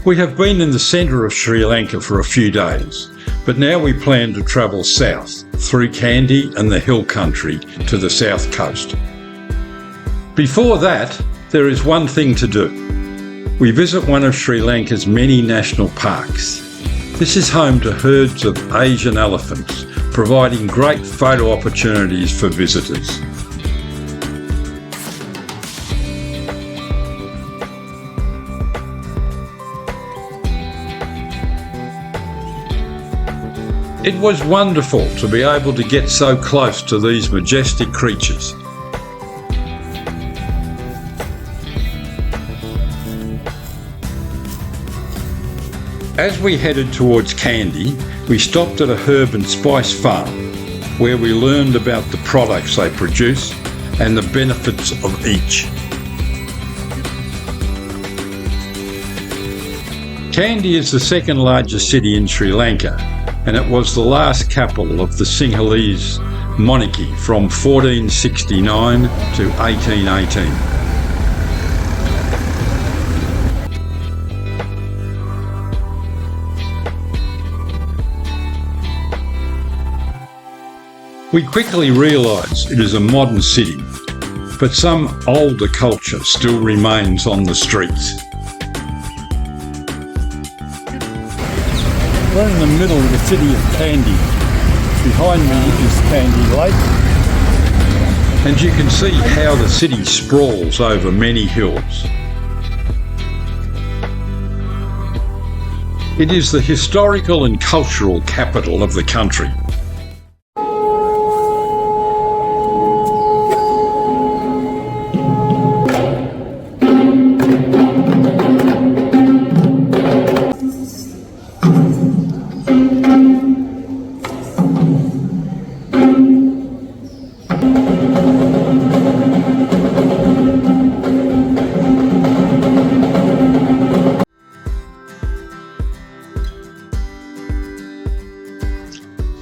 We have been in the centre of Sri Lanka for a few days, but now we plan to travel south through Kandy and the hill country to the south coast. Before that, there is one thing to do. We visit one of Sri Lanka's many national parks. This is home to herds of Asian elephants, providing great photo opportunities for visitors. It was wonderful to be able to get so close to these majestic creatures. As we headed towards Kandy, we stopped at a herb and spice farm where we learned about the products they produce and the benefits of each. Kandy is the second largest city in Sri Lanka, and it was the last capital of the Sinhalese monarchy from 1469 to 1818. We quickly realised it is a modern city, but some older culture still remains on the streets. We're in the middle of the city of Kandy. Behind me is Kandy Lake, and you can see how the city sprawls over many hills. It is the historical and cultural capital of the country.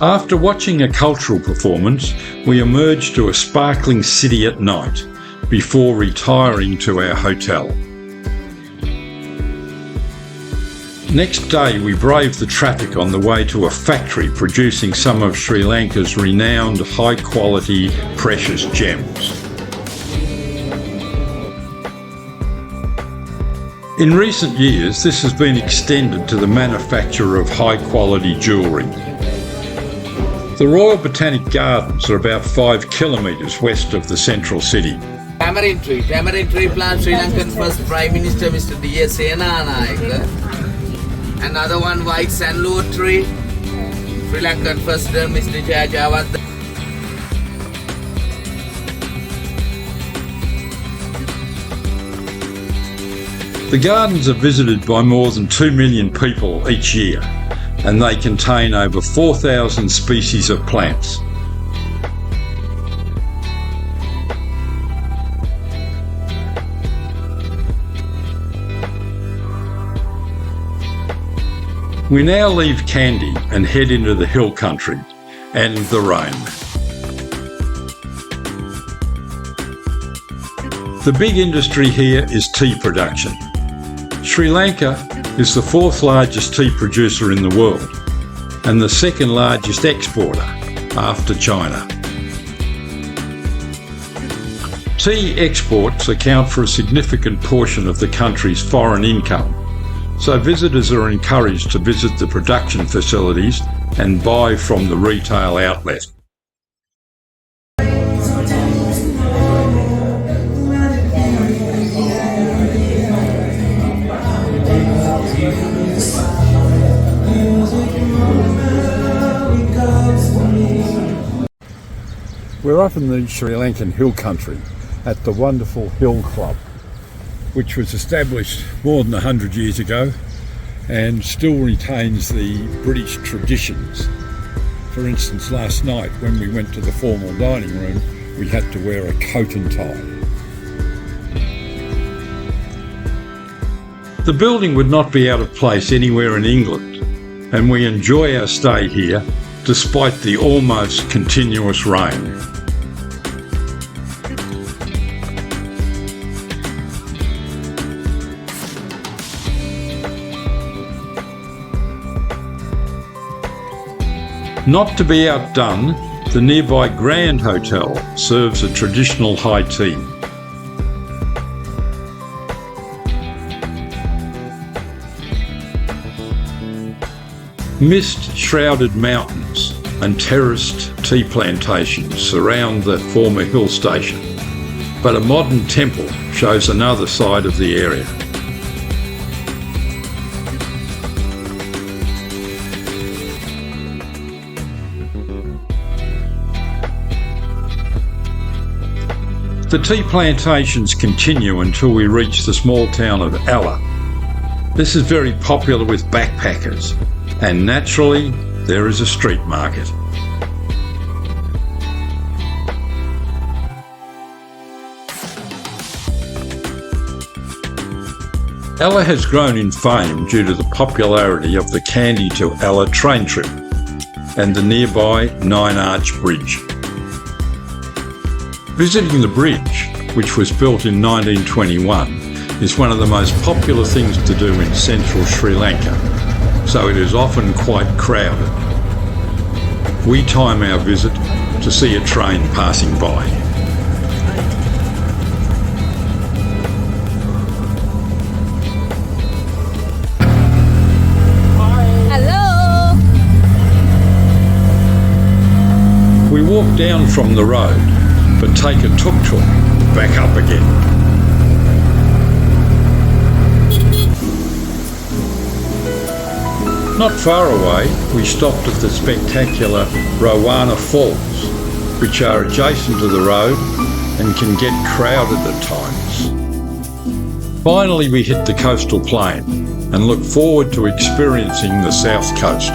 After watching a cultural performance, we emerged to a sparkling city at night before retiring to our hotel. Next day, we braved the traffic on the way to a factory producing some of Sri Lanka's renowned high-quality precious gems. In recent years, this has been extended to the manufacture of high-quality jewellery. The Royal Botanic Gardens are about 5 kilometres west of the central city. Tamarind tree plant, Sri Lankan first Prime Minister Mr. D.S. Senanayake. Another one, white sandalwood tree, Sri Lankan first Mr. Jayawardena. The gardens are visited by more than 2 million people each year, and they contain over 4,000 species of plants. We now leave Kandy and head into the hill country and the rain. The big industry here is tea production. Sri Lanka is the 4th largest tea producer in the world and the 2nd largest exporter after China. Tea exports account for a significant portion of the country's foreign income, so visitors are encouraged to visit the production facilities and buy from the retail outlet. We're up in the Sri Lankan hill country at the wonderful Hill Club, which was established more than 100 years ago and still retains the British traditions. For instance, last night when we went to the formal dining room, we had to wear a coat and tie. The building would not be out of place anywhere in England, and we enjoy our stay here despite the almost continuous rain. Not to be outdone, the nearby Grand Hotel serves a traditional high tea. Mist-shrouded mountains and terraced tea plantations surround the former hill station, but a modern temple shows another side of the area. The tea plantations continue until we reach the small town of Yala. This is very popular with backpackers, and naturally there is a street market. Yala has grown in fame due to the popularity of the Kandy to Yala train trip and the nearby Nine Arch Bridge. Visiting the bridge, which was built in 1921, is one of the most popular things to do in central Sri Lanka, so it is often quite crowded. We time our visit to see a train passing by. Hello. We walk down from the road, but take a tuk-tuk back up again. Not far away, we stopped at the spectacular Waterfalls, which are adjacent to the road and can get crowded at times. Finally, we hit the coastal plain and look forward to experiencing the south coast.